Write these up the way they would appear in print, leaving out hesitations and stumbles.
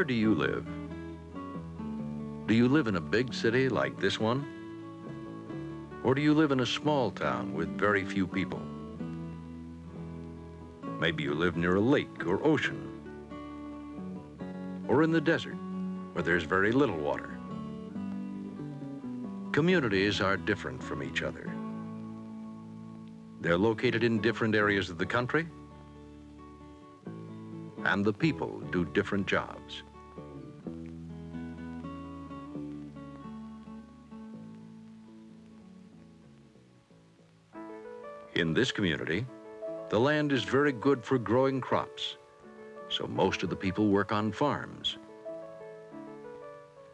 Where do you live? Do you live in a big city like this one? Or do you live in a small town with very few people? Maybe you live near a lake or ocean, or in the desert where there's very little water. Communities are different from each other. They're located in different areas of the country, and the people do different jobs. In this community, the land is very good for growing crops, so most of the people work on farms.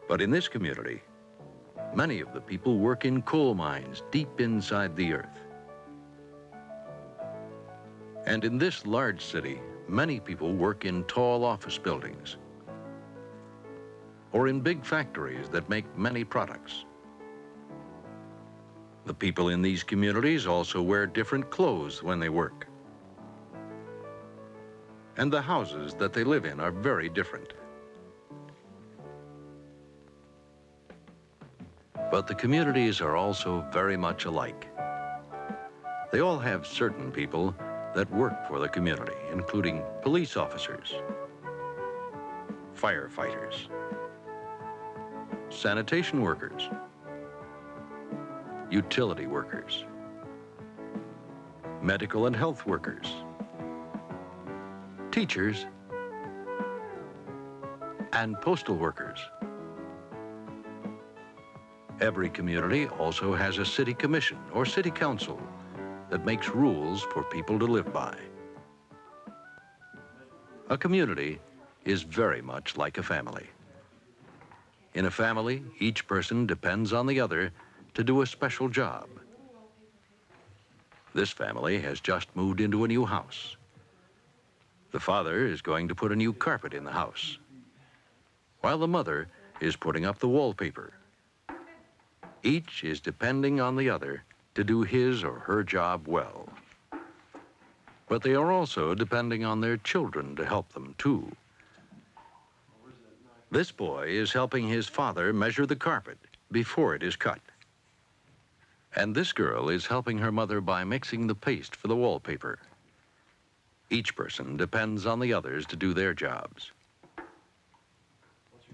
But in this community, many of the people work in coal mines deep inside the earth. And in this large city, many people work in tall office buildings or in big factories that make many products. The people in these communities also wear different clothes when they work. And the houses that they live in are very different. But the communities are also very much alike. They all have certain people that work for the community, including police officers, firefighters, sanitation workers, utility workers, medical and health workers, teachers, and postal workers. Every community also has a city commission or city council that makes rules for people to live by. A community is very much like a family. In a family, each person depends on the other to do a special job. This family has just moved into a new house. The father is going to put a new carpet in the house, while the mother is putting up the wallpaper. Each is depending on the other to do his or her job well. But they are also depending on their children to help them too. This boy is helping his father measure the carpet before it is cut. And this girl is helping her mother by mixing the paste for the wallpaper. Each person depends on the others to do their jobs.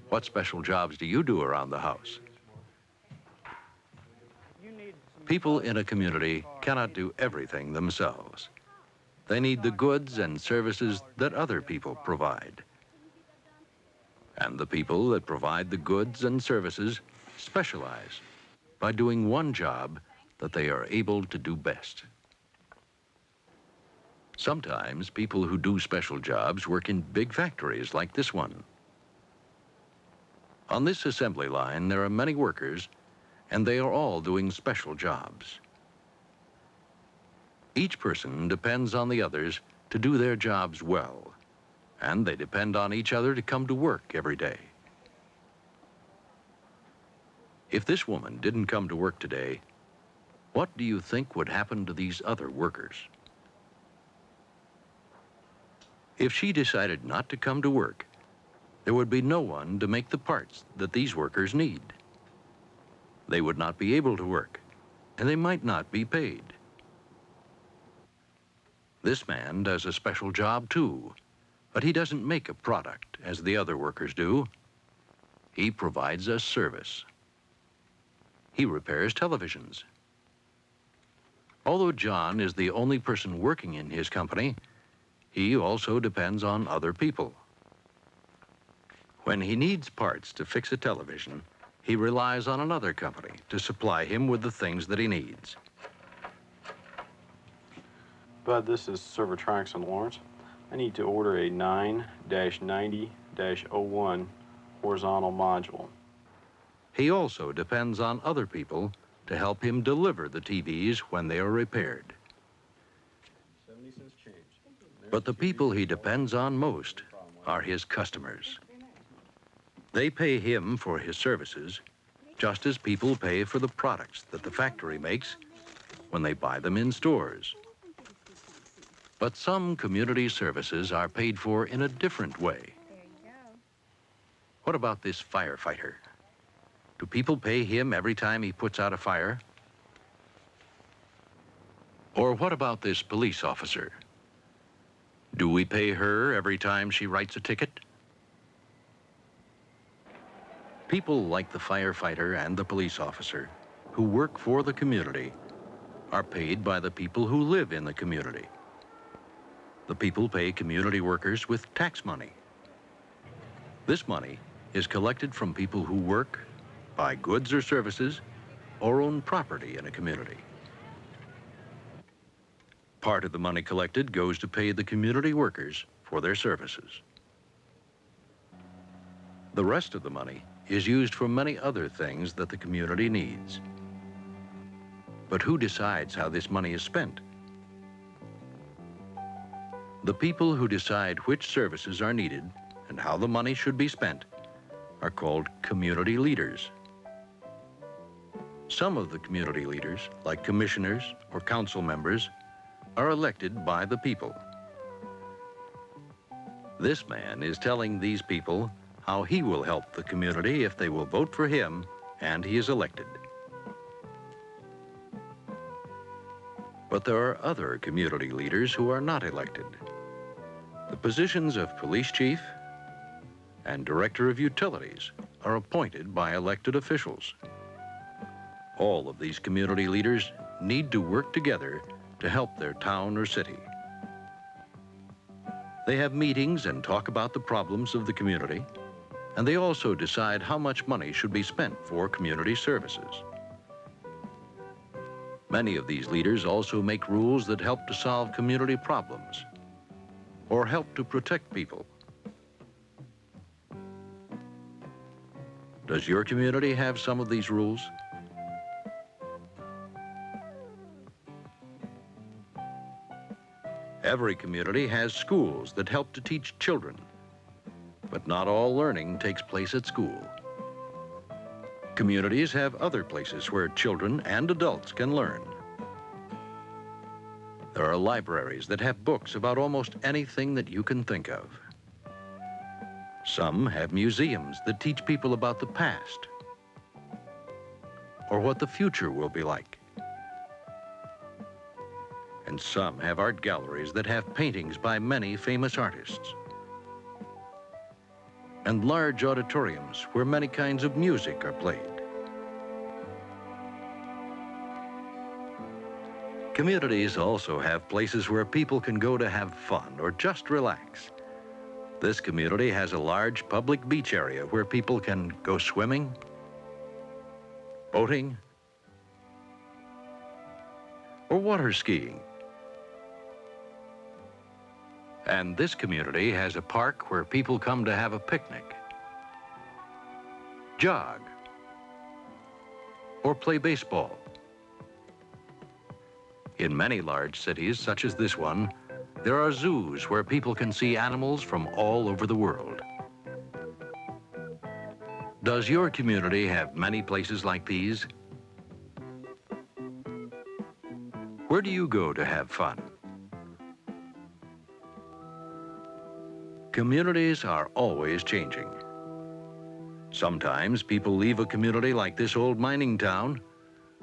What special jobs do you do around the house? People in a community cannot do everything themselves. They need the goods and services that other people provide. And the people that provide the goods and services specialize by doing one job that they are able to do best. Sometimes people who do special jobs work in big factories like this one. On this assembly line, there are many workers, and they are all doing special jobs. Each person depends on the others to do their jobs well, and they depend on each other to come to work every day. If this woman didn't come to work today, what do you think would happen to these other workers? If she decided not to come to work, there would be no one to make the parts that these workers need. They would not be able to work, and they might not be paid. This man does a special job too, but he doesn't make a product as the other workers do. He provides a service. He repairs televisions. Although John is the only person working in his company, he also depends on other people. When he needs parts to fix a television, he relies on another company to supply him with the things that he needs. Bud, this is Server Tracks in Lawrence. I need to order a 9-90-01 horizontal module. He also depends on other people to help him deliver the TVs when they are repaired. 70 cents change. But the people he depends on most are his customers. They pay him for his services, just as people pay for the products that the factory makes when they buy them in stores. But some community services are paid for in a different way. What about this firefighter? Do people pay him every time he puts out a fire? Or what about this police officer? Do we pay her every time she writes a ticket? People like the firefighter and the police officer who work for the community are paid by the people who live in the community. The people pay community workers with tax money. This money is collected from people who work, buy goods or services, or own property in a community. Part of the money collected goes to pay the community workers for their services. The rest of the money is used for many other things that the community needs. But who decides how this money is spent? The people who decide which services are needed and how the money should be spent are called community leaders. Some of the community leaders, like commissioners or council members, are elected by the people. This man is telling these people how he will help the community if they will vote for him and he is elected. But there are other community leaders who are not elected. The positions of police chief and director of utilities are appointed by elected officials. All of these community leaders need to work together to help their town or city. They have meetings and talk about the problems of the community, and they also decide how much money should be spent for community services. Many of these leaders also make rules that help to solve community problems or help to protect people. Does your community have some of these rules? Every community has schools that help to teach children, but not all learning takes place at school. Communities have other places where children and adults can learn. There are libraries that have books about almost anything that you can think of. Some have museums that teach people about the past or what the future will be like. And some have art galleries that have paintings by many famous artists. And large auditoriums where many kinds of music are played. Communities also have places where people can go to have fun or just relax. This community has a large public beach area where people can go swimming, boating, or water skiing. And this community has a park where people come to have a picnic, jog, or play baseball. In many large cities, such as this one, there are zoos where people can see animals from all over the world. Does your community have many places like these? Where do you go to have fun? Communities are always changing. Sometimes people leave a community like this old mining town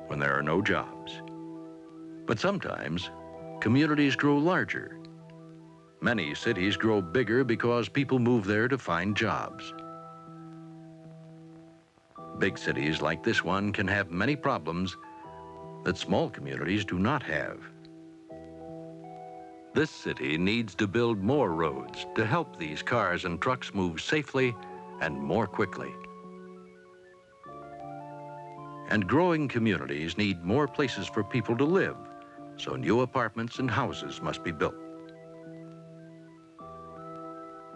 when there are no jobs. But sometimes communities grow larger. Many cities grow bigger because people move there to find jobs. Big cities like this one can have many problems that small communities do not have. This city needs to build more roads to help these cars and trucks move safely and more quickly. And growing communities need more places for people to live, so new apartments and houses must be built.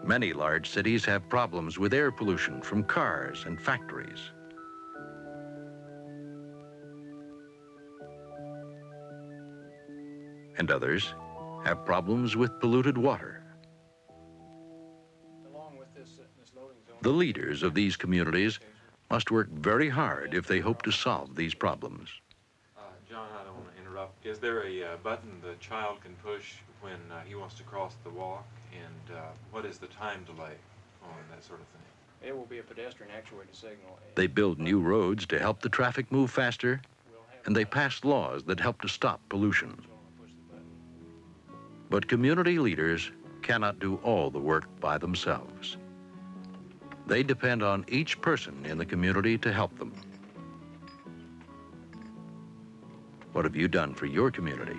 Many large cities have problems with air pollution from cars and factories. And others have problems with polluted water. The leaders of these communities must work very hard if they hope to solve these problems. John, I don't want to interrupt. Is there a button the child can push when he wants to cross the walk? And what is the time delay on that sort of thing? It will be a pedestrian actuated signal. They build new roads to help the traffic move faster, and they pass laws that help to stop pollution. But community leaders cannot do all the work by themselves. They depend on each person in the community to help them. What have you done for your community?